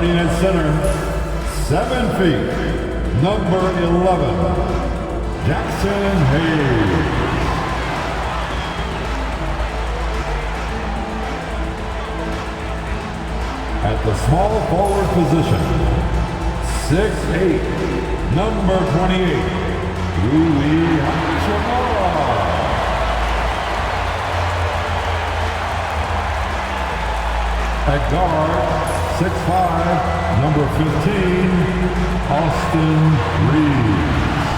Starting at center, 7 feet, number 11, Jackson Hayes. At the small forward position, 6'8", number 28, Rui Hachimura. At guard, 6'5", number 15, Austin Reeves.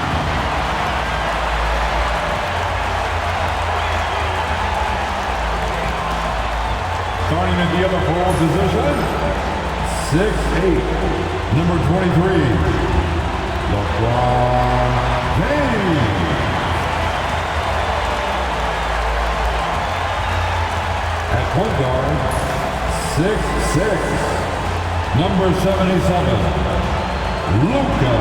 Starting at the other forward position, 6'8", number 23, Lebron James. At point guard, 6'6", number 77, Luka.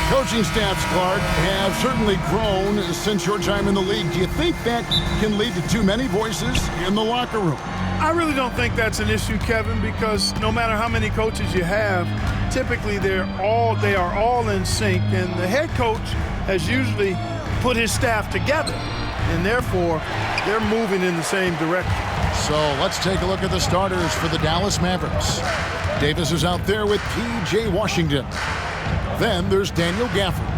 Coaching staffs, Clark, have certainly grown since your time in the league. Do you think that can lead to too many voices in the locker room? I really don't think that's an issue, Kevin, because no matter how many coaches you have, typically they are all in sync, and the head coach has usually put his staff together, and therefore they're moving in the same direction. So let's take a look at the starters for the Dallas Mavericks. Davis is out there with P.J. Washington. Then there's Daniel Gafford,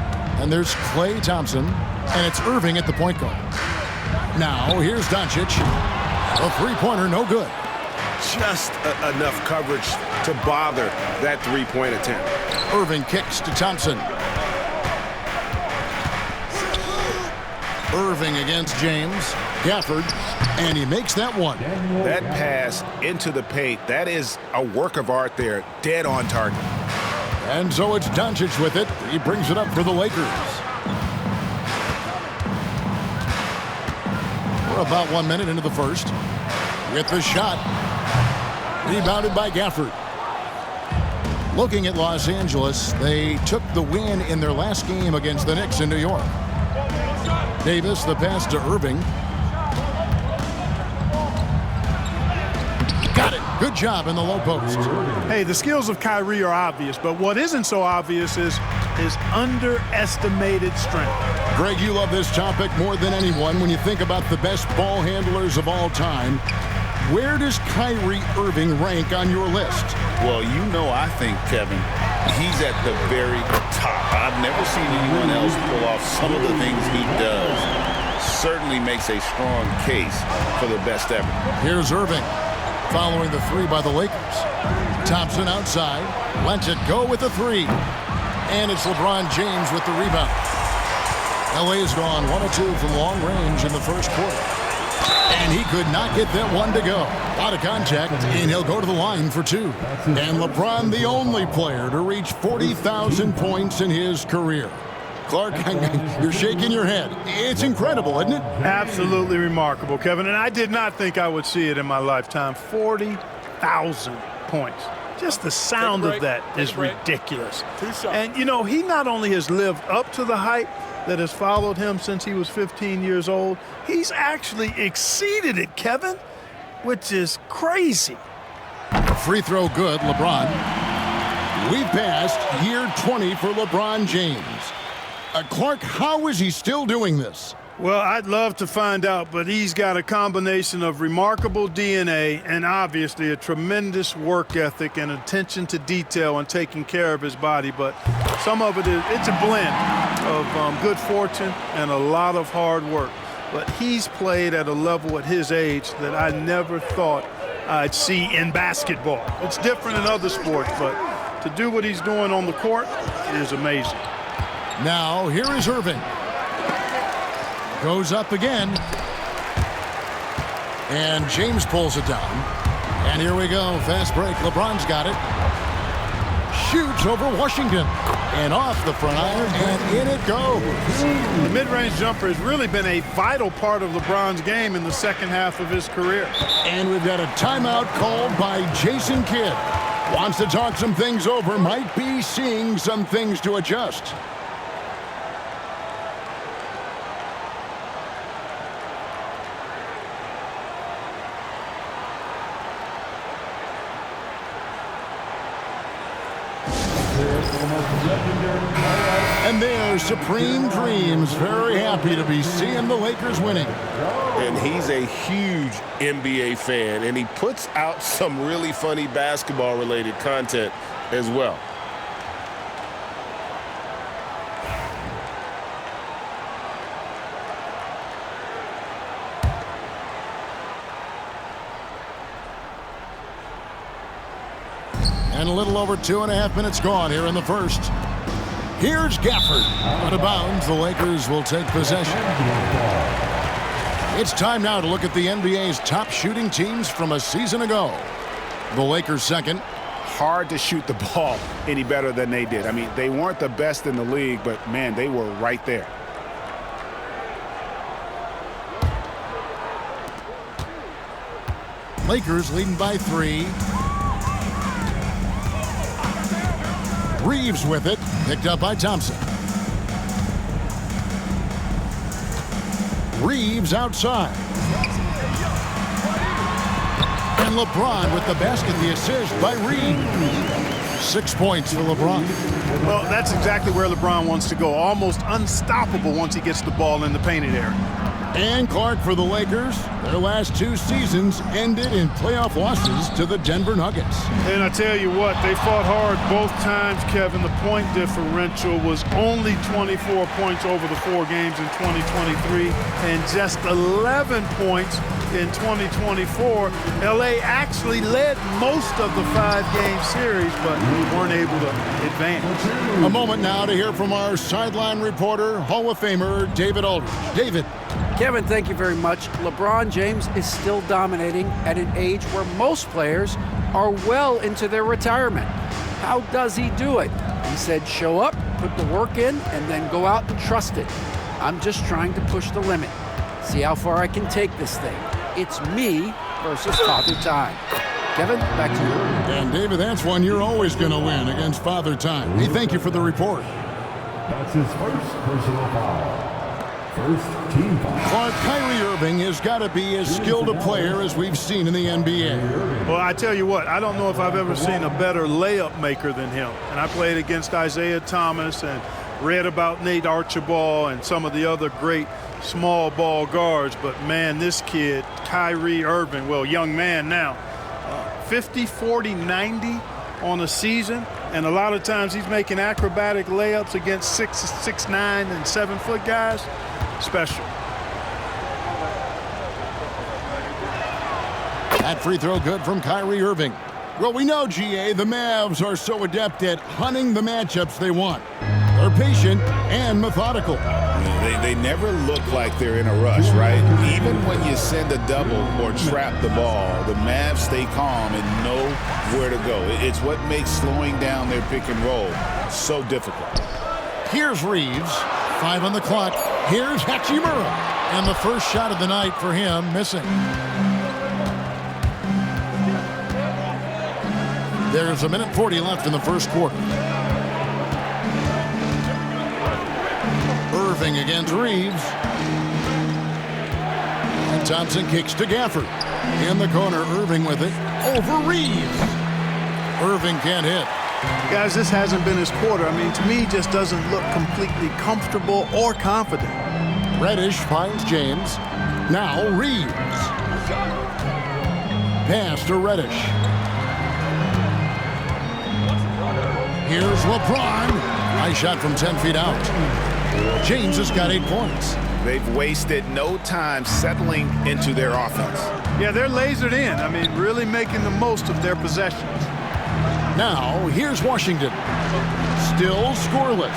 and there's Klay Thompson, and it's Irving at the point guard. Now here's Doncic. A three-pointer, no good. Just enough coverage to bother that three-point attempt. Irving kicks to Thompson. Irving against James. Gafford, and he makes that one. That pass into the paint, that is a work of art there, dead on target. And so it's Doncic with it. He brings it up for the Lakers. We're about 1 minute into the first. With the shot. Rebounded by Gafford. Looking at Los Angeles, they took the win in their last game against the Knicks in New York. Davis, the pass to Irving. Got it. Good job in the low post. Hey, the skills of Kyrie are obvious, but what isn't so obvious is his underestimated strength. Greg, you love this topic more than anyone when you think about the best ball handlers of all time. Where does Kyrie Irving rank on your list? Well, you know, I think, Kevin, he's at the very top. I've never seen anyone else pull off some of the things he does. Certainly makes a strong case for the best ever. Here's Irving. Following the three by the Lakers. Thompson outside. Lets it go with the three. And it's LeBron James with the rebound. LA has gone 1 of 2 from long range in the first quarter. And he could not get that one to go. A lot of contact, and he'll go to the line for 2. And LeBron, the only player to reach 40,000 points in his career. Clark, you're shaking your head. It's incredible, isn't it? Absolutely remarkable, Kevin. And I did not think I would see it in my lifetime. 40,000 points. Just the sound of that is ridiculous. And, you know, he not only has lived up to the hype that has followed him since he was 15 years old, he's actually exceeded it, Kevin, which is crazy. Free throw good, LeBron. We've passed year 20 for LeBron James. Clark, how is he still doing this? Well, I'd love to find out, but he's got a combination of remarkable DNA and obviously a tremendous work ethic and attention to detail and taking care of his body. But some of it's a blend of good fortune and a lot of hard work. But he's played at a level at his age that I never thought I'd see in basketball. It's different in other sports, but to do what he's doing on the court is amazing. Now, here is Irving. Goes up again. And James pulls it down. And here we go. Fast break. LeBron's got it. Shoots over Washington. And off the front iron. And in it goes. The mid-range jumper has really been a vital part of LeBron's game in the second half of his career. And we've got a timeout called by Jason Kidd. Wants to talk some things over. Might be seeing some things to adjust. And there's Supreme Dreams, very happy to be seeing the Lakers winning. And he's a huge NBA fan, and he puts out some really funny basketball-related content as well. And a little over 2.5 minutes gone here in the first. Here's Gafford. Out of bounds, the Lakers will take possession. It's time now to look at the NBA's top shooting teams from a season ago. The Lakers second. Hard to shoot the ball any better than they did. I mean, they weren't the best in the league, but, man, they were right there. Lakers leading by 3. Reeves with it, picked up by Thompson. Reeves outside. And LeBron with the basket, the assist by Reeves. 6 points for LeBron. Well, that's exactly where LeBron wants to go. Almost unstoppable once he gets the ball in the painted area. And Clark for the Lakers. Their last 2 seasons ended in playoff losses to the Denver Nuggets. And I tell you what, they fought hard both times, Kevin. The point differential was only 24 points over the 4 games in 2023 and just 11 points in 2024. LA actually led most of the 5-game series, but weren't able to advance. A moment now to hear from our sideline reporter, Hall of Famer David Aldridge. David. Kevin, thank you very much. LeBron James is still dominating at an age where most players are well into their retirement. How does he do it? He said, show up, put the work in, and then go out and trust it. I'm just trying to push the limit. See how far I can take this thing. It's me versus Father Time. Kevin, back to you. And David, that's one you're always going to win against Father Time. Hey, thank you for the report. That's his first personal foul. First team foul. Clark, Kyrie Irving has got to be as skilled a player as we've seen in the NBA. Well, I tell you what, I don't know if I've ever seen a better layup maker than him. And I played against Isaiah Thomas and read about Nate Archibald and some of the other great small ball guards. But, man, this kid, Kyrie Irving, well, young man now, 50, 40, 90 on a season. And a lot of times he's making acrobatic layups against 6'9" and 7-foot guys. Special. That free throw good from Kyrie Irving. Well, we know, GA, the Mavs are so adept at hunting the matchups they want. They're patient and methodical. They never look like they're in a rush, right? Even when you send a double or trap the ball, the Mavs stay calm and know where to go. It's what makes slowing down their pick and roll so difficult. Here's Reeves. 5 on the clock. Here's Hachimura. And the first shot of the night for him missing. There's 1:40 left in the first quarter. Irving against Reeves. And Thompson kicks to Gafford. In the corner, Irving with it. Over Reeves. Irving can't hit. Guys, this hasn't been his quarter. I mean, to me, he just doesn't look completely comfortable or confident. Reddish finds James. Now Reeves. Pass to Reddish. Here's LeBron. Nice shot from 10 feet out. James has got 8 points. They've wasted no time settling into their offense. Yeah, they're lasered in. I mean, really making the most of their possessions. Now, here's Washington. Still scoreless.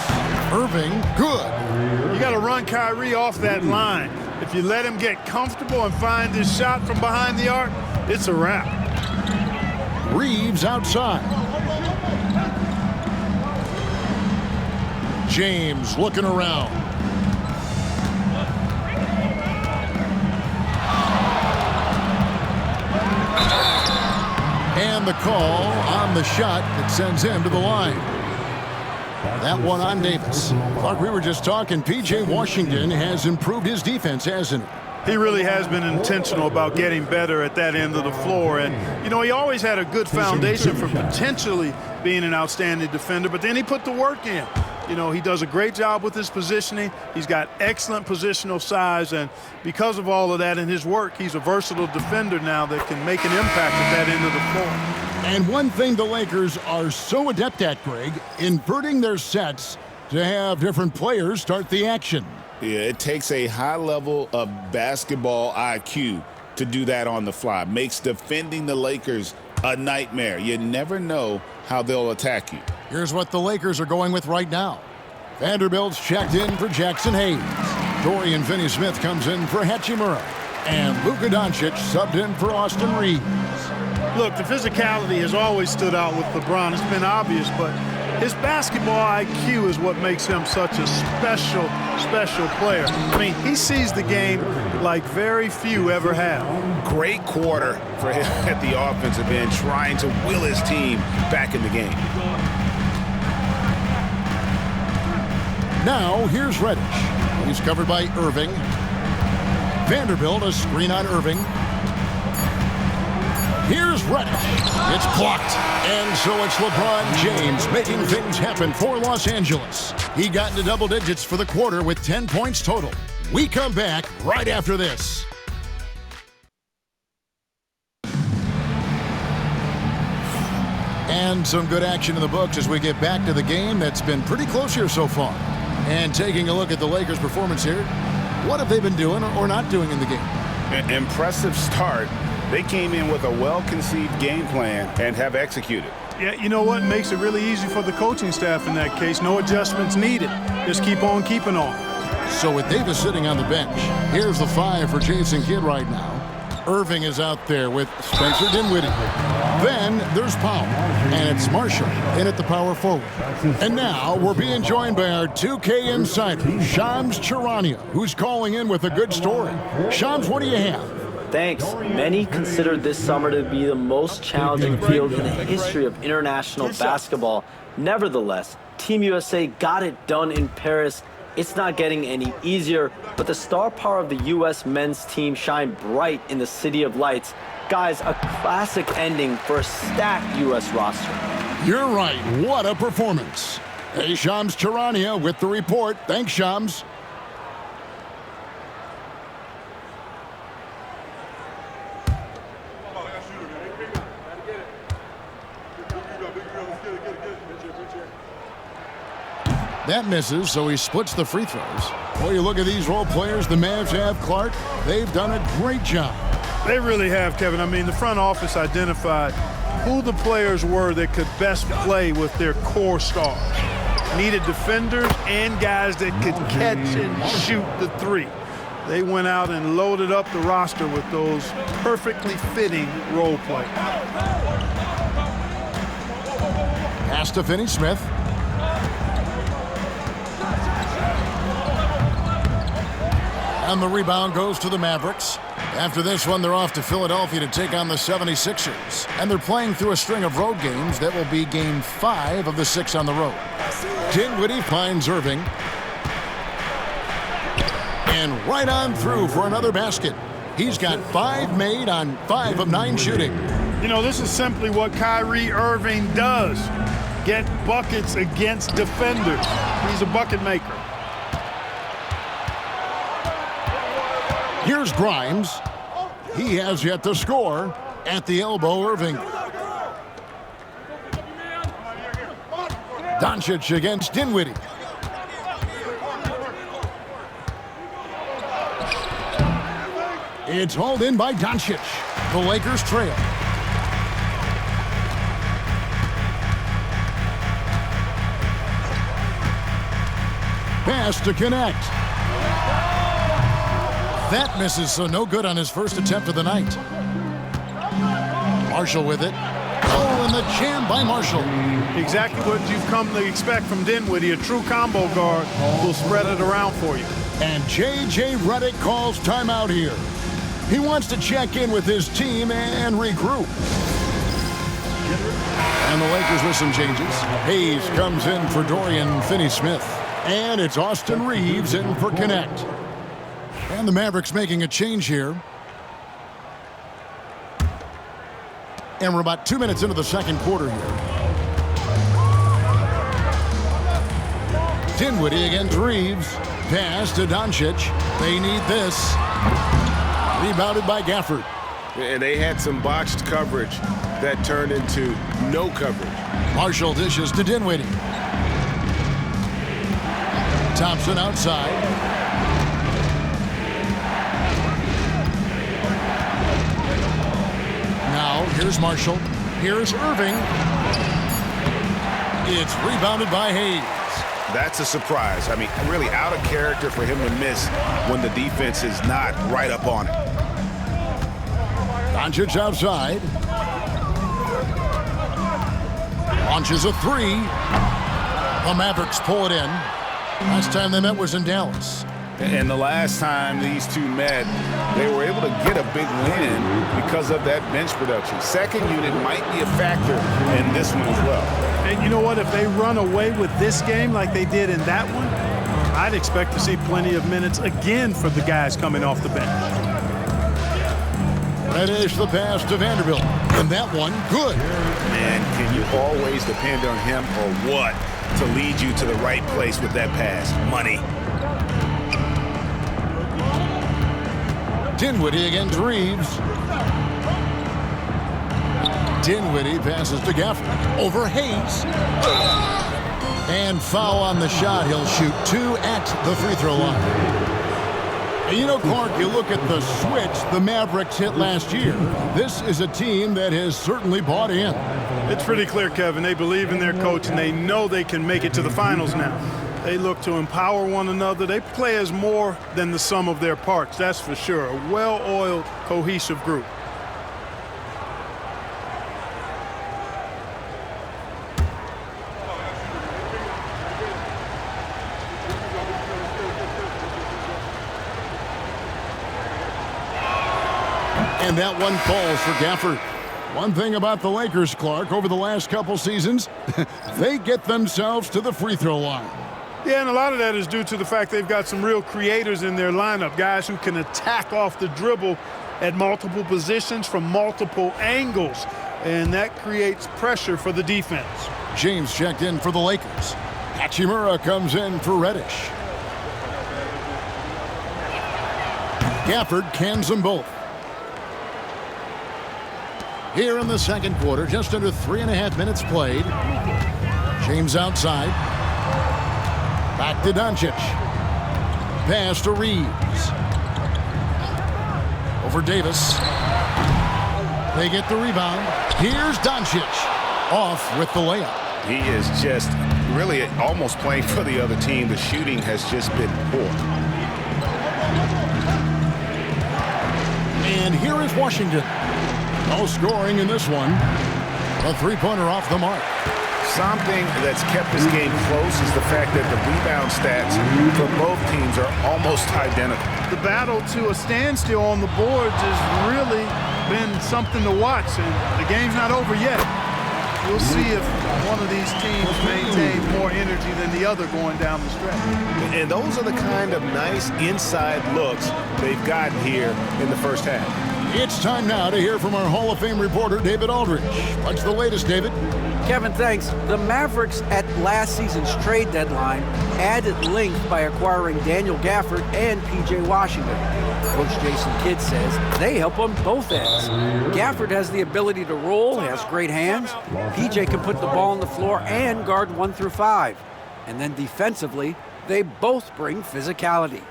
Irving, good. You got to run Kyrie off that line. If you let him get comfortable and find his shot from behind the arc, it's a wrap. Reeves outside. James looking around. And the call on the shot that sends him to the line. That one on Davis. Clark, we were just talking. P.J. Washington has improved his defense, hasn't he? He really has been intentional about getting better at that end of the floor. And, you know, he always had a good foundation for potentially being an outstanding defender, but then he put the work in. You know, he does a great job with his positioning. He's got excellent positional size, and because of all of that in his work, he's a versatile defender now that can make an impact at that end of the floor. And one thing the Lakers are so adept at, Greg, inverting their sets to have different players start the action. Yeah, it takes a high level of basketball IQ to do that on the fly. Makes defending the Lakers a nightmare. You never know how they'll attack you. Here's what the Lakers are going with right now. Vanderbilt's checked in for Jackson Hayes. Dorian Finney-Smith comes in for Hachimura. And Luka Doncic subbed in for Austin Reeves. Look, the physicality has always stood out with LeBron. It's been obvious, but his basketball IQ is what makes him such a special, special player. I mean, he sees the game like very few ever have. Great quarter for him at the offensive end, trying to will his team back in the game. Now, here's Reddish. He's covered by Irving. Vanderbilt, a screen on Irving. Here's Reddish. It's blocked. And so it's LeBron James making things happen for Los Angeles. He got into double digits for the quarter with 10 points total. We come back right after this. And some good action in the books as we get back to the game that's been pretty close here so far. And taking a look at the Lakers' performance here, what have they been doing or not doing in the game? An impressive start. They came in with a well-conceived game plan and have executed. Yeah, you know what makes it really easy for the coaching staff in that case? No adjustments needed. Just keep on keeping on. So with Davis sitting on the bench, here's the 5 for Jason Kidd right now. Irving is out there with Spencer Dinwiddie. Then there's Powell, and it's Marshall in at the power forward. And now we're being joined by our 2K insider, Shams Charania, who's calling in with a good story. Shams, what do you have? Thanks. Many consider this summer to be the most challenging field in the history of international basketball. Nevertheless, Team USA got it done in Paris. It's not getting any easier, but the star power of the U.S. men's team shined bright in the City of Lights. Guys, a classic ending for a stacked U.S. roster. You're right. What a performance. Hey, Shams Charania with the report. Thanks, Shams. That misses, so he splits the free throws. Well, you look at these role players the Mavs have, Clark. They've done a great job. They really have, Kevin. I mean, the front office identified who the players were that could best play with their core stars. Needed defenders and guys that could catch and shoot the three. They went out and loaded up the roster with those perfectly fitting role players. Pass to Finney-Smith. And the rebound goes to the Mavericks. After this one, they're off to Philadelphia to take on the 76ers. And they're playing through a string of road games that will be game 5 of the 6 on the road. Dinwiddie finds Irving. And right on through for another basket. He's got 5 made on 5 of 9 shooting. You know, this is simply what Kyrie Irving does. Get buckets against defenders. He's a bucket maker. Here's Grimes. He has yet to score. At the elbow, Irving. Doncic against Dinwiddie. It's hauled in by Doncic. The Lakers trail. Pass to connect. That misses, so no good on his first attempt of the night. Marshall with it. Oh, and the jam by Marshall. Exactly what you've come to expect from Dinwiddie. A true combo guard will spread it around for you. And J.J. Redick calls timeout here. He wants to check in with his team and regroup. And the Lakers with some changes. Hayes comes in for Dorian Finney-Smith. And it's Austin Reeves in for Connect. And And the Mavericks making a change here. And we're about 2 minutes into the second quarter here. Dinwiddie against Reeves. Pass to Doncic. They need this. Rebounded by Gafford. And they had some botched coverage that turned into no coverage. Marshall dishes to Dinwiddie. Thompson outside. Now, here's Marshall. Here's Irving. It's rebounded by Hayes. That's a surprise. I mean, really out of character for him to miss when the defense is not right up on it. Doncic outside. Launches a three. The Mavericks pull it in. Last time they met was in Dallas. And the last time these two met, they were able to get a big win because of that bench production. Second unit might be a factor in this one as well. And you know what? If they run away with this game like they did in that one, I'd expect to see plenty of minutes again for the guys coming off the bench. Reddish the pass to Vanderbilt. And that one, good. Man, can you always depend on him or what to lead you to the right place with that pass? Money. Dinwiddie against Reeves. Dinwiddie passes to Gafford. Over Hayes. And foul on the shot. He'll shoot two at the free throw line. And you know, Clark, you look at the switch the Mavericks hit last year. This is a team that has certainly bought in. It's pretty clear, Kevin. They believe in their coach, and they know they can make it to the finals now. They look to empower one another. They play as more than the sum of their parts, that's for sure. A well-oiled, cohesive group. And that one falls for Gafford. One thing about the Lakers, Clark, over the last couple seasons, they get themselves to the free throw line. Yeah, and a lot of that is due to the fact they've got some real creators in their lineup, guys who can attack off the dribble at multiple positions from multiple angles, and that creates pressure for the defense. James checked in for the Lakers. Hachimura comes in for Reddish. Gafford cans them both. Here in the second quarter, just under 3.5 minutes played. James outside. Back to Doncic. Pass to Reeves. Over Davis. They get the rebound. Here's Doncic. Off with the layup. He is just really almost playing for the other team. The shooting has just been poor. And here is Washington. No scoring in this one. A three-pointer off the mark. Something that's kept this game close is the fact that the rebound stats for both teams are almost identical. The battle to a standstill on the boards has really been something to watch, and the game's not over yet. We'll see if one of these teams maintains more energy than the other going down the stretch. And those are the kind of nice inside looks they've gotten here in the first half. It's time now to hear from our Hall of Fame reporter, David Aldridge. What's the latest, David? Kevin, thanks. The Mavericks at last season's trade deadline added length by acquiring Daniel Gafford and P.J. Washington. Coach Jason Kidd says they help on both ends. Gafford has the ability to roll, has great hands. P.J. can put the ball on the floor and guard 1 through 5. And then defensively, they both bring physicality.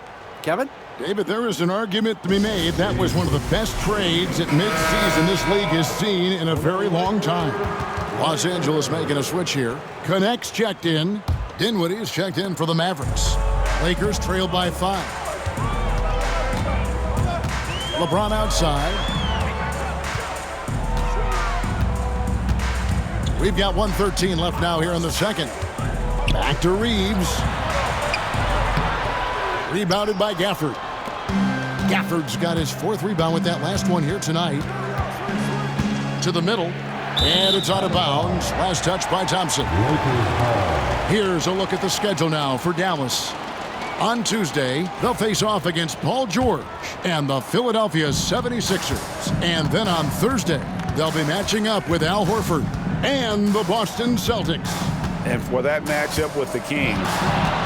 Kevin? David, there is an argument to be made. That was one of the best trades at midseason this league has seen in a very long time. Los Angeles making a switch here. Connects checked in. Dinwiddie is checked in for the Mavericks. Lakers trail by 5. LeBron outside. We've got 1:13 left now here in the second. Back to Reeves. Rebounded by Gafford. Gafford's got his 4th rebound with that last one here tonight. To the middle. And it's out of bounds. Last touch by Thompson. Here's a look at the schedule now for Dallas. On Tuesday, they'll face off against Paul George and the Philadelphia 76ers. And then on Thursday, they'll be matching up with Al Horford and the Boston Celtics. And for that matchup with the Kings,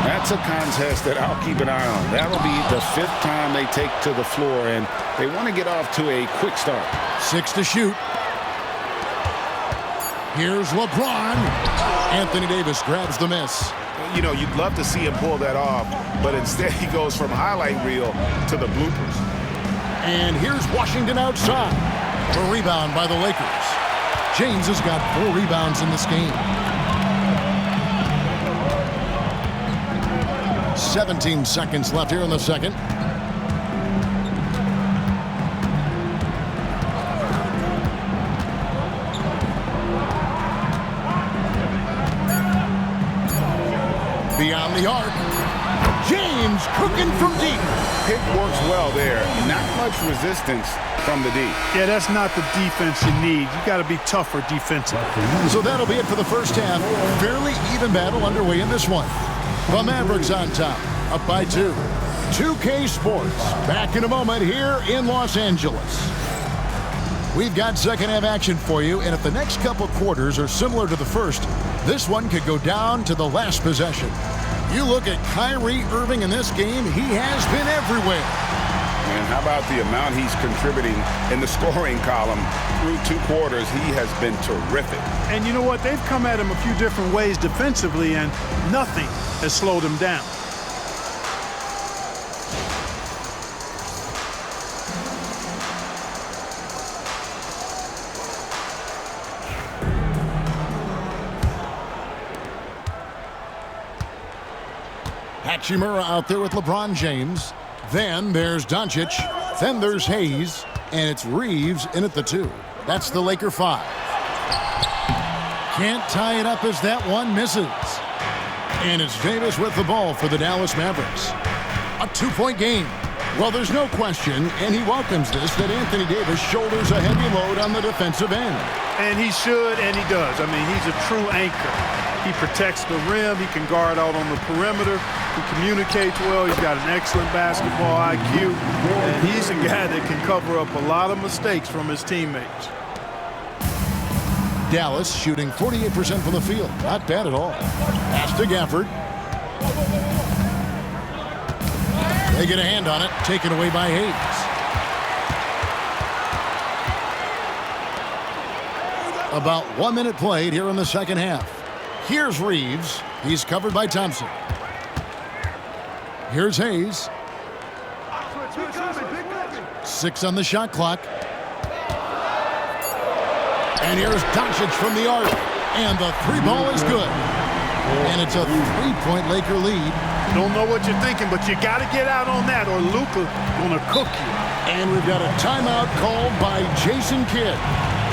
that's a contest that I'll keep an eye on. That'll be the 5th time they take to the floor, and they want to get off to a quick start. 6 to shoot. Here's LeBron. Anthony Davis grabs the miss. You know, you'd love to see him pull that off, but instead he goes from highlight reel to the bloopers. And here's Washington outside. A rebound by the Lakers. James has got 4 rebounds in this game. 17 seconds left here in the second. Beyond the arc. James cooking from deep. Pick works well there. Not much resistance from the deep. Yeah, that's not the defense you need. You got to be tougher defensively. So that'll be it for the first half. Fairly even battle underway in this one. The Mavericks on top, up by 2. 2K Sports, back in a moment here in Los Angeles. We've got second half action for you, and if the next couple quarters are similar to the first, this one could go down to the last possession. You look at Kyrie Irving in this game, he has been everywhere. And how about the amount he's contributing in the scoring column? Through 2 quarters, he has been terrific. And you know what? They've come at him a few different ways defensively, and nothing has slowed him down. Hachimura out there with LeBron James. Then there's Doncic. Then there's Hayes. And it's Reeves in at the 2. That's the Laker 5. Can't tie it up as that one misses. And it's Davis with the ball for the Dallas Mavericks. A 2-point game. Well, there's no question, and he welcomes this, that Anthony Davis shoulders a heavy load on the defensive end. And he should, and he does. I mean, he's a true anchor. He protects the rim. He can guard out on the perimeter. He communicates well. He's got an excellent basketball IQ. And he's a guy that can cover up a lot of mistakes from his teammates. Dallas shooting 48% from the field. Not bad at all. Pass to Gafford. They get a hand on it. Taken away by Hayes. About 1 minute played here in the second half. Here's Reeves. He's covered by Thompson. Here's Hayes. 6 on the shot clock. And here's Doncic from the arc. And the 3 ball is good. And it's a 3-point Laker lead. Don't know what you're thinking, but you got to get out on that or Luka gonna cook you. And we've got a timeout called by Jason Kidd.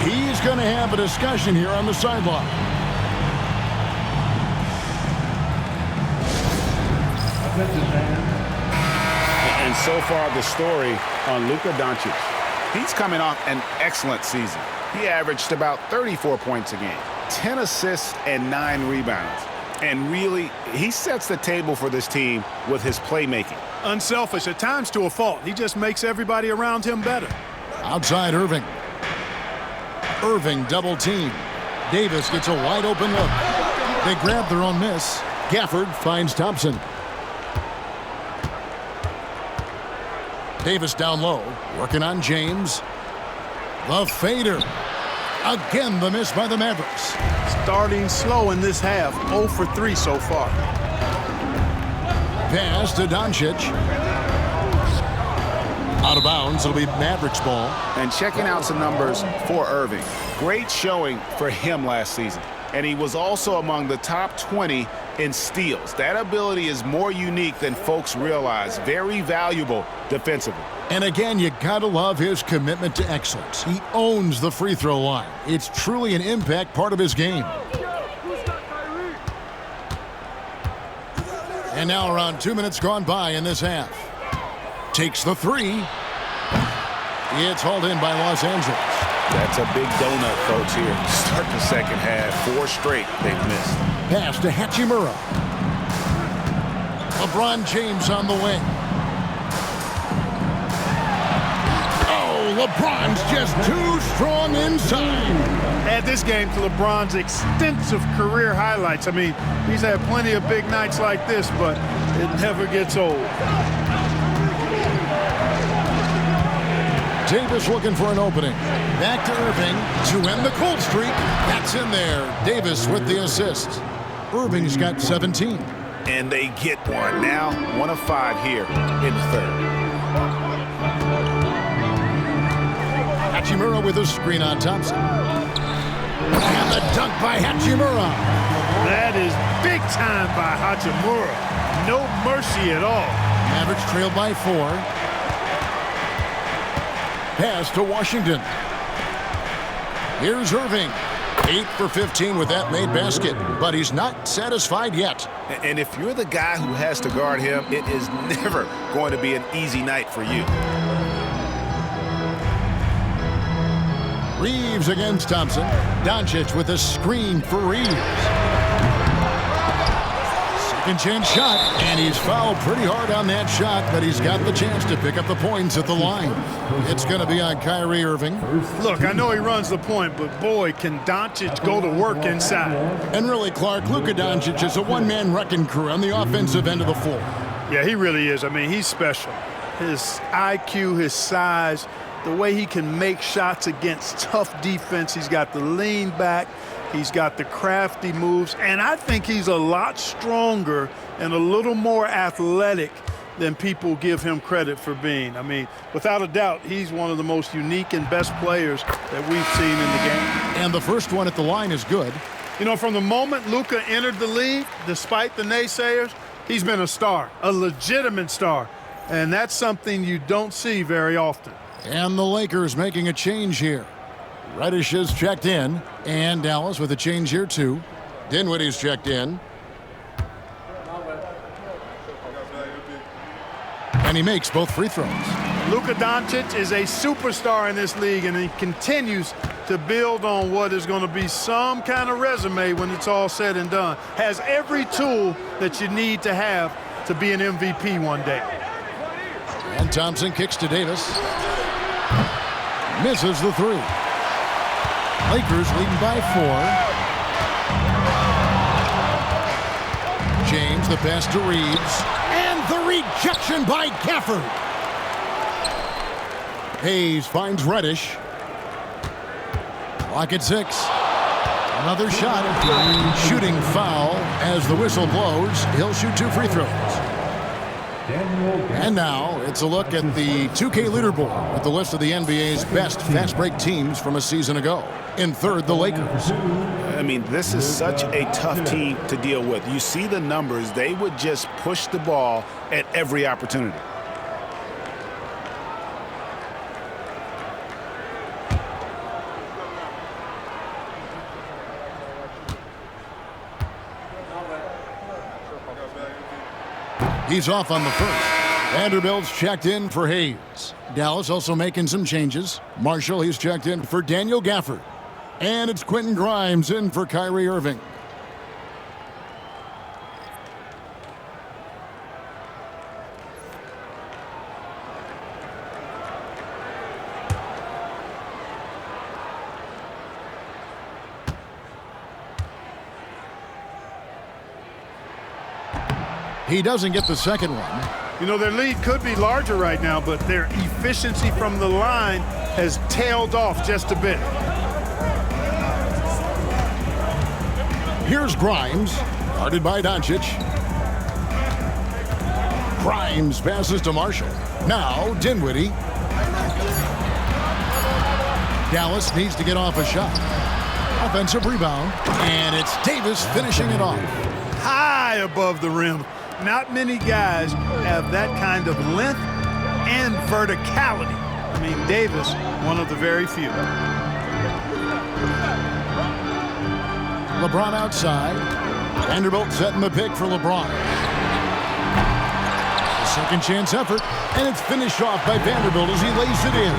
He's going to have a discussion here on the sideline. And so far, the story on Luka Doncic. He's coming off an excellent season. He averaged about 34 points a game, 10 assists, and 9 rebounds. And really, he sets the table for this team with his playmaking. Unselfish, at times to a fault. He just makes everybody around him better. Outside Irving. Irving double team. Davis gets a wide open look. They grab their own miss. Gafford finds Thompson. Davis down low, working on James. The fader. Again, the miss by the Mavericks. Starting slow in this half, 0 for 3 so far. Pass to Doncic. Out of bounds, it'll be Mavericks ball. And checking out some numbers for Irving. Great showing for him last season. And he was also among the top 20 in steals. That ability is more unique than folks realize. Very valuable defensively. And again, you gotta love his commitment to excellence. He owns the free throw line. It's truly an impact part of his game. And now around 2 minutes gone by in this half. Takes the 3. It's hauled in by Los Angeles. That's a big donut, folks, here. Start the second half. 4 straight they've missed. Pass to Hachimura. LeBron James on the wing. Oh, LeBron's just too strong inside. Add this game to LeBron's extensive career highlights. I mean, he's had plenty of big nights like this, but it never gets old. Davis looking for an opening. Back to Irving to end the cold streak. That's in there. Davis with the assist. Irving's got 17. And they get one. Now 1 of 5 here in the third. Hachimura with a screen on Thompson. And the dunk by Hachimura. That is big time by Hachimura. No mercy at all. Mavericks trailed by 4. Pass to Washington. Here's Irving. 8 for 15 with that made basket, but he's not satisfied yet. And if you're the guy who has to guard him, it is never going to be an easy night for you. Reeves against Thompson. Doncic with a screen for Reeves. Second chance shot, and he's fouled pretty hard on that shot, but he's got the chance to pick up the points at the line. It's going to be on Kyrie Irving. Look, I know he runs the point, but boy, can Doncic go to work inside. And really, Clark, Luka Doncic is a one-man wrecking crew on the offensive end of the floor. Yeah, he really is. I mean, he's special. His IQ, his size, the way he can make shots against tough defense. He's got the lean back. He's got the crafty moves. And I think he's a lot stronger and a little more athletic than people give him credit for being. I mean, without a doubt, he's one of the most unique and best players that we've seen in the game. And the first one at the line is good. You know, from the moment Luka entered the league, despite the naysayers, he's been a star, a legitimate star. And that's something you don't see very often. And the Lakers making a change here. Reddish is checked in, and Dallas with a change here too. Dinwiddie's checked in. And he makes both free throws. Luka Doncic is a superstar in this league, and he continues to build on what is going to be some kind of resume when it's all said and done. Has every tool that you need to have to be an MVP one day. And Thompson kicks to Davis. Misses the 3. Lakers leading by 4. James, the pass to Reeves. And the rejection by Gafford. Hayes finds Reddish. Clock at 6. Another shot. Shooting foul as the whistle blows. He'll shoot 2 free throws. And now it's a look at the 2K leaderboard with the list of the NBA's best fast break teams from a season ago. In third, the Lakers. I mean, this is such a tough team to deal with. You see the numbers. They would just push the ball at every opportunity. He's off on the first. Vanderbilt's checked in for Hayes. Dallas also making some changes. Marshall, he's checked in for Daniel Gafford. And it's Quentin Grimes in for Kyrie Irving. He doesn't get the second one. You know, their lead could be larger right now, but their efficiency from the line has tailed off just a bit. Here's Grimes, guarded by Doncic. Grimes passes to Marshall. Now Dinwiddie. Dallas needs to get off a shot. Offensive rebound, and it's Davis finishing it off. High above the rim. Not many guys have that kind of length and verticality. I mean, Davis, one of the very few. LeBron outside. Vanderbilt setting the pick for LeBron. A second chance effort, and it's finished off by Vanderbilt as he lays it in.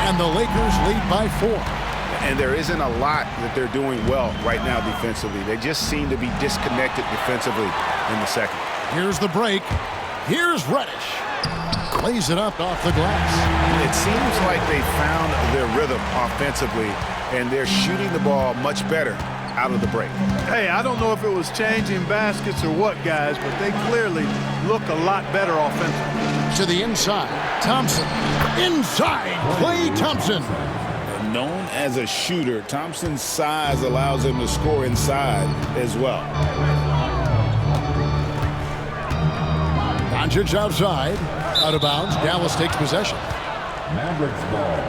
And the Lakers lead by 4. And there isn't a lot that they're doing well right now defensively. They just seem to be disconnected defensively in the second. Here's the break. Here's Reddish. Lays it up off the glass. It seems like they found their rhythm offensively, and they're shooting the ball much better out of the break. Hey, I don't know if it was changing baskets or what, guys, but they clearly look a lot better offensively. To the inside. Thompson. Inside. Klay Thompson. Known as a shooter, Thompson's size allows him to score inside as well. Doncic outside. Out of bounds. Dallas takes possession. Mavericks ball.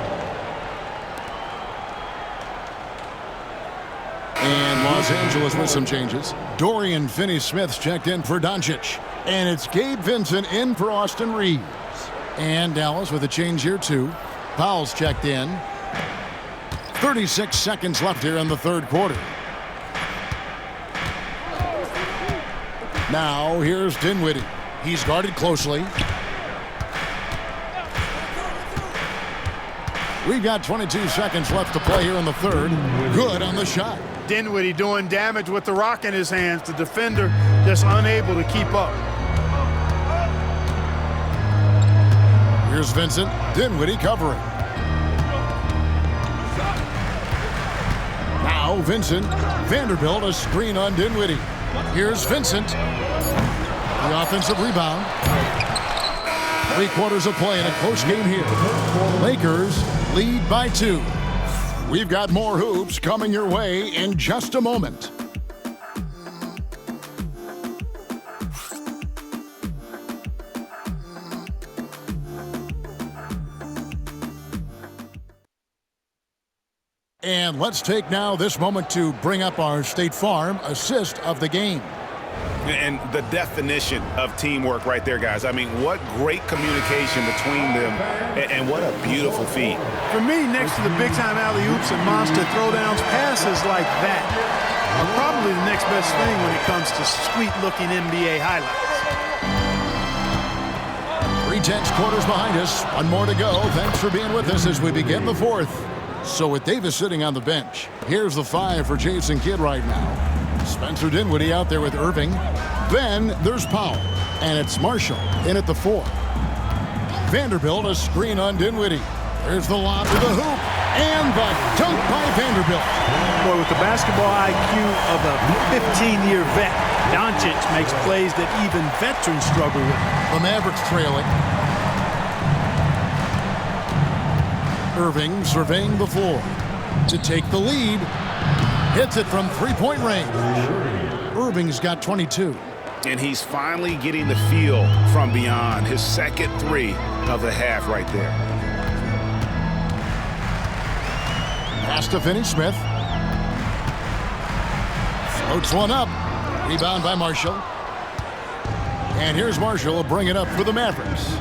And Los Angeles with some changes. Dorian Finney-Smith's checked in for Doncic. And it's Gabe Vincent in for Austin Reeves. And Dallas with a change here too. Powell's checked in. 36 seconds left here in the third quarter. Now here's Dinwiddie. He's guarded closely. We've got 22 seconds left to play here in the third. Good on the shot. Dinwiddie doing damage with the rock in his hands. The defender just unable to keep up. Here's Vincent. Dinwiddie covering. Now Vincent. Vanderbilt a screen on Dinwiddie. Here's Vincent. The offensive rebound. 3 quarters of play in a close game here. Lakers lead by 2. We've got more hoops coming your way in just a moment. And let's take now this moment to bring up our State Farm assist of the game. And the definition of teamwork right there, guys. I mean, what great communication between them, and what a beautiful feat. For me, next to the big-time alley-oops and monster throwdowns, passes like that are probably the next best thing when it comes to sweet-looking NBA highlights. 3/10 quarters behind us. One more to go. Thanks for being with us as we begin the fourth. So with Davis sitting on the bench, here's the 5 for Jason Kidd right now. Spencer Dinwiddie out there with Irving. Then there's Powell. And it's Marshall in at the 4. Vanderbilt a screen on Dinwiddie. There's the lob to the hoop. And the dunk by Vanderbilt. Boy, with the basketball IQ of a 15-year vet, Doncic makes plays that even veterans struggle with. The Mavericks trailing. Irving surveying the floor to take the lead. Hits it from three-point range. Irving's got 22. And he's finally getting the feel from beyond. His second 3 of the half right there. Pass to Finney-Smith. Floats one up. Rebound by Marshall. And here's Marshall bring it up for the Mavericks.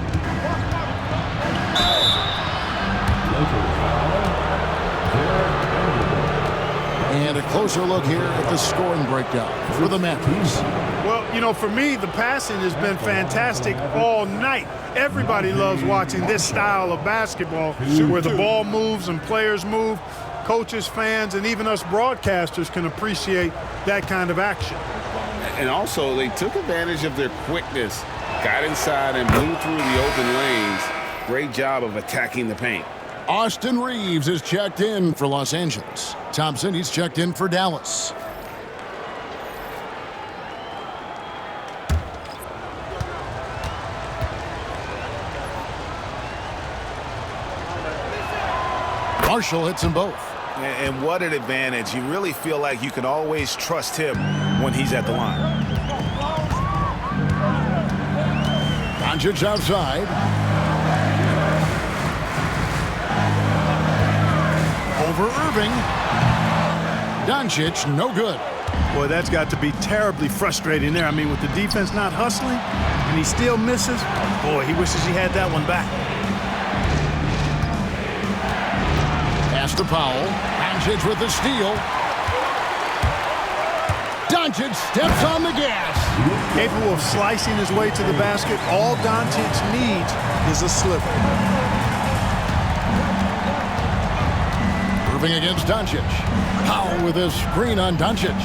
And a closer look here at the scoring breakdown for the Mavericks. Well, you know, for me, the passing has been fantastic all night. Everybody loves watching this style of basketball where the ball moves and players move. Coaches, fans, and even us broadcasters can appreciate that kind of action. And also, they took advantage of their quickness, got inside and blew through the open lanes. Great job of attacking the paint. Austin Reeves is checked in for Los Angeles. Thompson, he's checked in for Dallas. Marshall hits them both. And what an advantage. You really feel like you can always trust him when he's at the line. Doncic outside. Over Irving. Doncic, no good. Boy, that's got to be terribly frustrating there. I mean, with the defense not hustling and he still misses, boy, he wishes he had that one back. Pass to Powell. Doncic with the steal. Doncic steps on the gas. Capable of slicing his way to the basket. All Doncic needs is a sliver. Irving against Doncic. Powell with a screen on Doncic.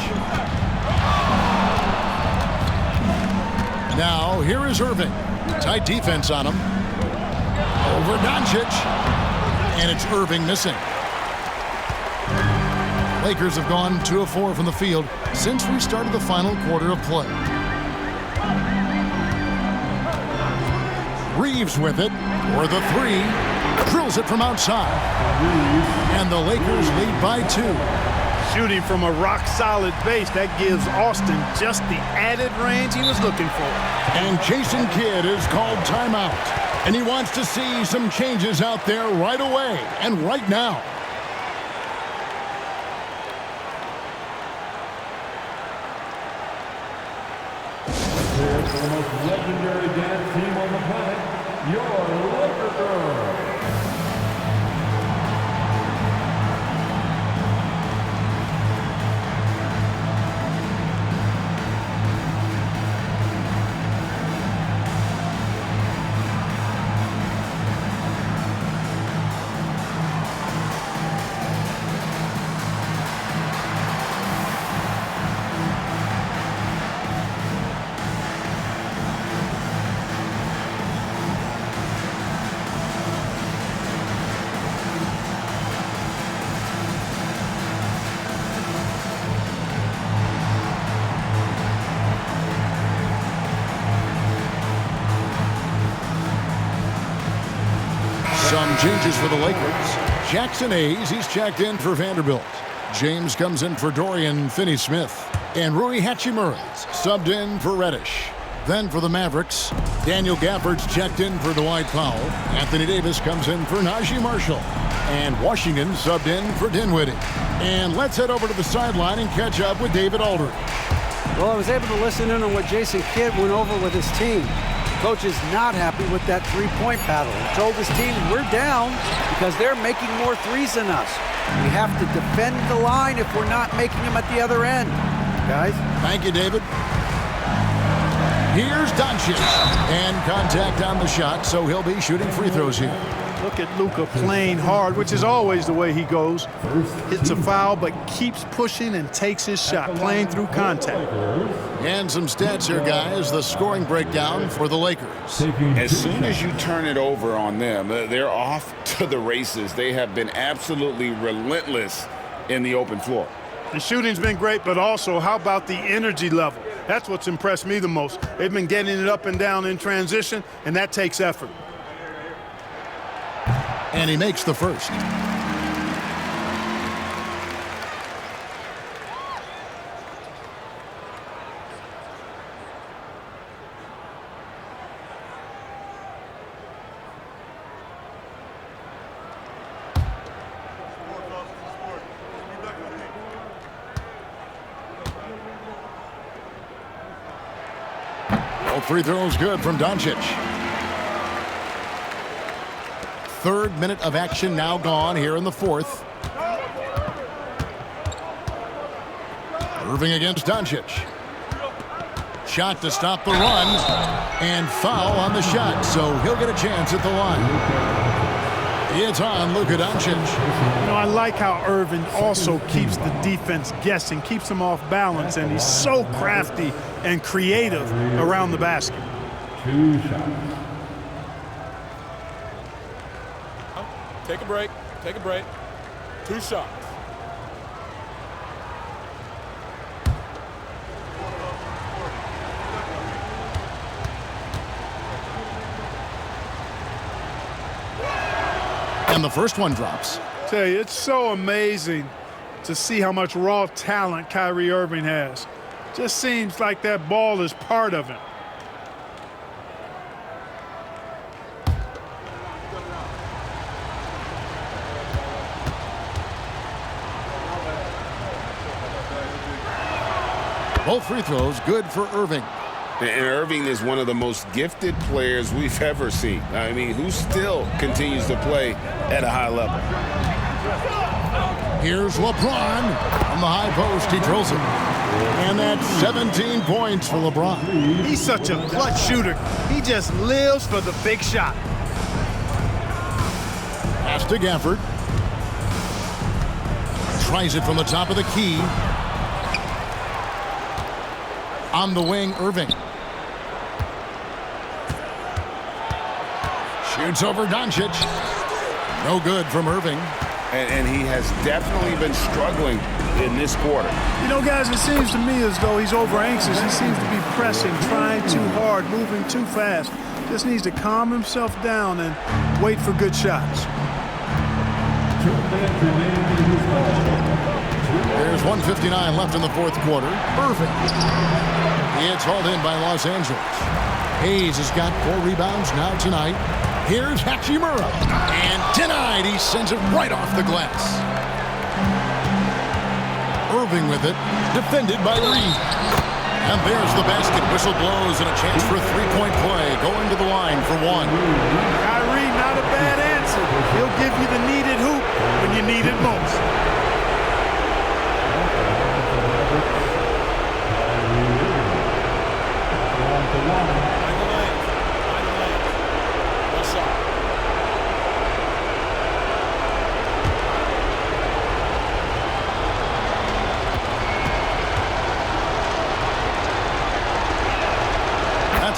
Now, here is Irving. Tight defense on him. Over Doncic. And it's Irving missing. Lakers have gone 2 of 4 from the field since we started the final quarter of play. Reeves with it for the 3. Drills it from outside. And the Lakers lead by 2. Shooting from a rock-solid base, that gives Austin just the added range he was looking for. And Jason Kidd is called timeout. And he wants to see some changes out there right away and right now. Here's the most legendary dance team on the planet, your Laker Girls. Some changes for the Lakers. Jackson Hayes, he's checked in for Vanderbilt. James comes in for Dorian Finney-Smith. And Rui Hachimura's subbed in for Reddish. Then for the Mavericks, Daniel Gafford's checked in for Dwight Powell. Anthony Davis comes in for Najee Marshall. And Washington subbed in for Dinwiddie. And let's head over to the sideline and catch up with David Aldridge. Well, I was able to listen in on what Jason Kidd went over with his team. Coach is not happy with that three-point battle. He told his team, we're down because they're making more threes than us. We have to defend the line if we're not making them at the other end. Guys? Thank you, David. Here's Doncic. And contact on the shot, so he'll be shooting free throws here. Look at Luka playing hard, which is always the way he goes. Hits a foul, but keeps pushing and takes his shot, playing through contact. And some stats here, guys. The scoring breakdown for the Lakers. As soon as you turn it over on them, they're off to the races. They have been absolutely relentless in the open floor. The shooting's been great, but also how about the energy level? That's what's impressed me the most. They've been getting it up and down in transition, and that takes effort. And he makes the first. Both free throws good from Doncic. Third minute of action now gone here in the fourth. Irving against Doncic. Shot to stop the run. And foul on the shot, so he'll get a chance at the line. It's on Luka Doncic. You know, I like how Irving also keeps the defense guessing, keeps them off balance, and he's so crafty and creative around the basket. 2 shots. Take a break. Take a break. 2 shots. And the first one drops. Tell you, it's so amazing to see how much raw talent Kyrie Irving has. Just seems like that ball is part of him. Both free throws good for Irving. And Irving is one of the most gifted players we've ever seen. I mean, who still continues to play at a high level. Here's LeBron. On the high post, he drills it. And that's 17 points for LeBron. He's such a clutch shooter. He just lives for the big shot. Pass to Gafford. Tries it from the top of the key. On the wing, Irving. Shoots over Doncic. No good from Irving. And he has definitely been struggling in this quarter. You know, guys, it seems to me as though he's over-anxious. He seems to be pressing, trying too hard, moving too fast. Just needs to calm himself down and wait for good shots. There's 1:59 left in the fourth quarter. Irving. It's hauled in by Los Angeles. Hayes has got 4 rebounds now tonight. Here's Hachimura. And denied. He sends it right off the glass. Irving with it. Defended by Reed. And there's the basket. Whistle blows and a chance for a three-point play. Going to the line for one. Kyrie, not a bad answer. He'll give you the needed hoop when you need it most.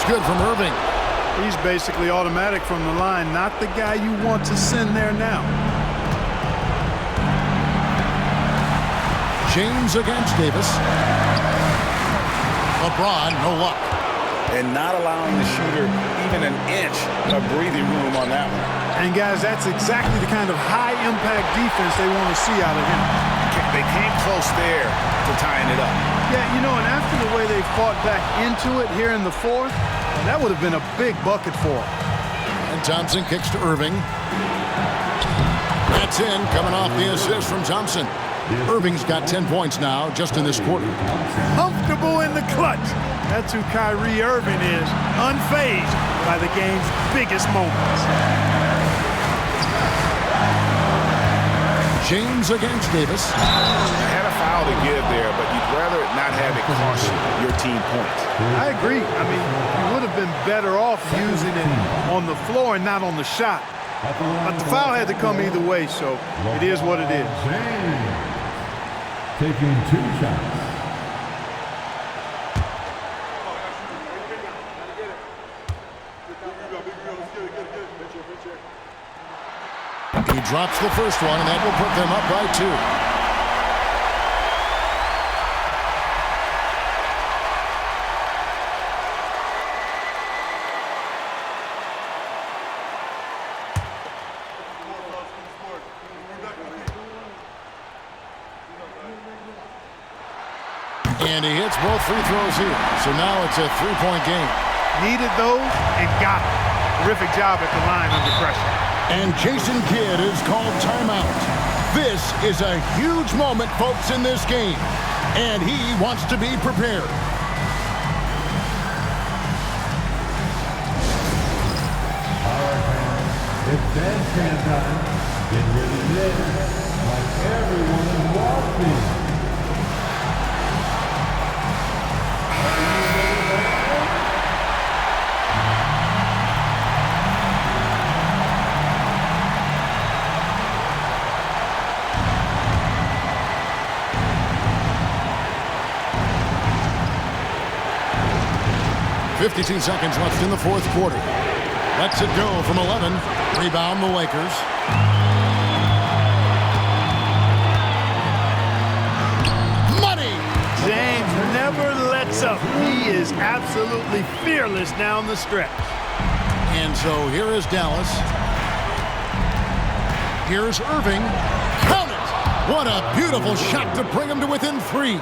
Good from Irving. He's basically automatic from the line, not the guy you want to send there now. James against Davis. LeBron, no luck. And not allowing the shooter even an inch of breathing room on that one. And guys, that's exactly the kind of high-impact defense they want to see out of him. They came close there to tying it up. Yeah, you know, and after the way they fought back into it here in the fourth, that would have been a big bucket for him. And Thompson kicks to Irving. That's in, coming off the assist from Thompson. Irving's got 10 points now, just in this quarter. Comfortable in the clutch. That's who Kyrie Irving is, unfazed by the game's biggest moments. James against Davis. Had a foul to give there, but you'd rather not have it cost your team points. I agree. I mean, you would have been better off using it on the floor and not on the shot. But the foul had to come either way, so it is what it is. James taking 2 shots. He drops the first one, and that will put them up by 2. And he hits both free throws here. So now it's a 3-point game. Needed those and got it. Terrific job at the line under pressure. And Jason Kidd is called timeout. This is a huge moment, folks, in this game. And he wants to be prepared. All right, fans. It's dance can time. Get ready to dance like everyone is walking. 52 seconds left in the fourth quarter. Lets it go from 11. Rebound the Lakers. Money! James never lets up. He is absolutely fearless down the stretch. And so here is Dallas. Here's Irving. Count it! What a beautiful shot to bring him to within 3.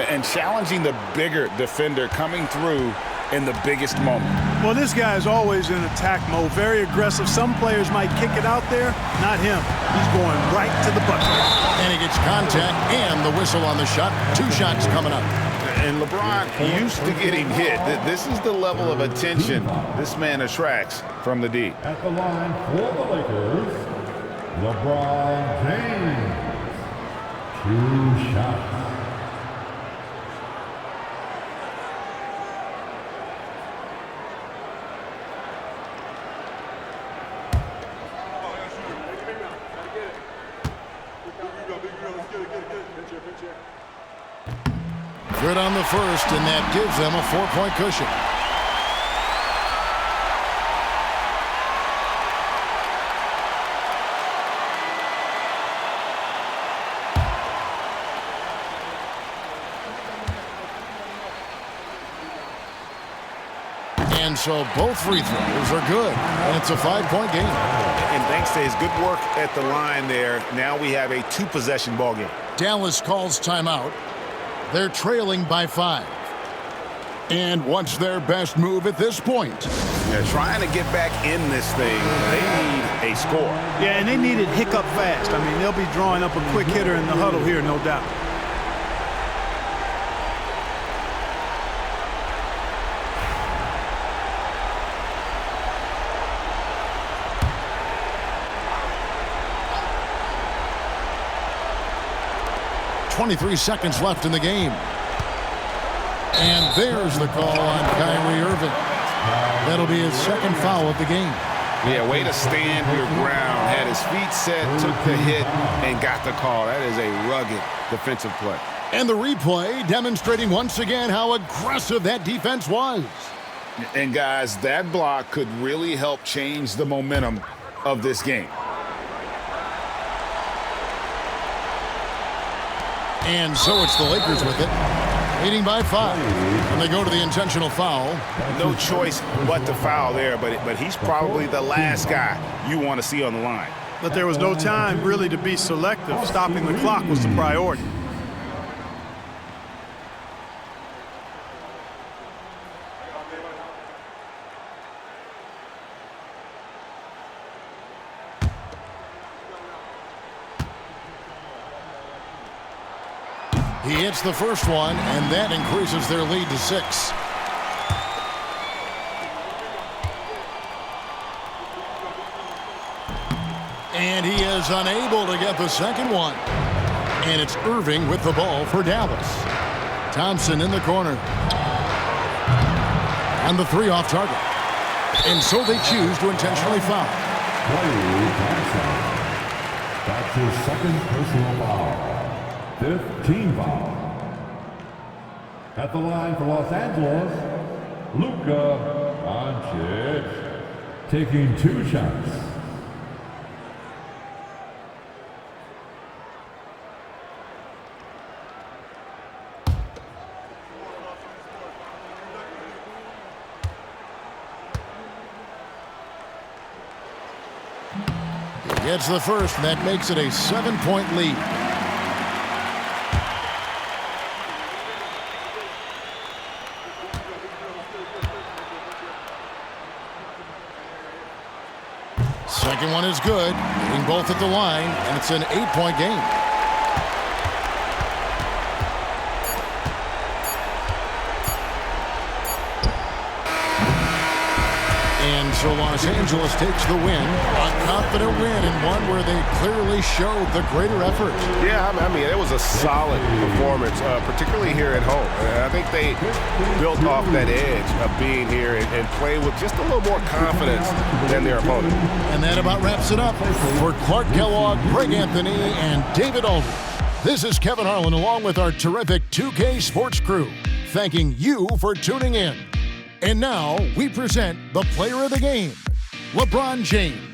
And challenging the bigger defender coming through in the biggest moment. Well, this guy is always in attack mode, very aggressive. Some players might kick it out there, not him. He's going right to the bucket. And he gets contact and the whistle on the shot. 2 shots coming up. And LeBron used to getting hit. This is the level of attention this man attracts from the D. At the line for the Lakers, LeBron James. 2 shots. Good on the first, and that gives them a 4-point cushion. And so both free throws are good. And it's a 5-point game. And thanks to his good work at the line there, now we have a 2-possession ball game. Dallas calls timeout. They're trailing by 5. And what's their best move at this point? They're trying to get back in this thing. They need a score. Yeah, and they need it hiccup fast. I mean, they'll be drawing up a quick hitter in the huddle here, no doubt. .23 seconds left in the game. And there's the call on Kyrie Irving. That'll be his second foul of the game. Yeah, way to stand your ground. Had his feet set, took the hit, and got the call. That is a rugged defensive play. And the replay demonstrating once again how aggressive that defense was. And guys, that block could really help change the momentum of this game. And so it's the Lakers with it, leading by 5. And they go to the intentional foul. No choice but to foul there, but he's probably the last guy you want to see on the line. But there was no time really to be selective. Stopping the clock was the priority. He hits the first one, and that increases their lead to 6. And he is unable to get the second one. And it's Irving with the ball for Dallas. Thompson in the corner. And the 3 off target. And so they choose to intentionally foul. That's his second personal foul. 5th team foul. At the line for Los Angeles, Luka Doncic taking 2 shots. He gets the first, and that makes it a 7-point lead. Second one is good, hitting both at the line, and it's an 8-point game. And so Los Angeles takes the win, a confident win, and one where they clearly showed the greater effort. Yeah, I mean, it was a solid performance, particularly here at home. I think they built off that edge of being here and played with just a little more confidence than their opponent. And that about wraps it up. For Clark Kellogg, Greg Anthony, and David Aldridge, this is Kevin Harlan along with our terrific 2K Sports crew, thanking you for tuning in. And now we present the player of the game, LeBron James.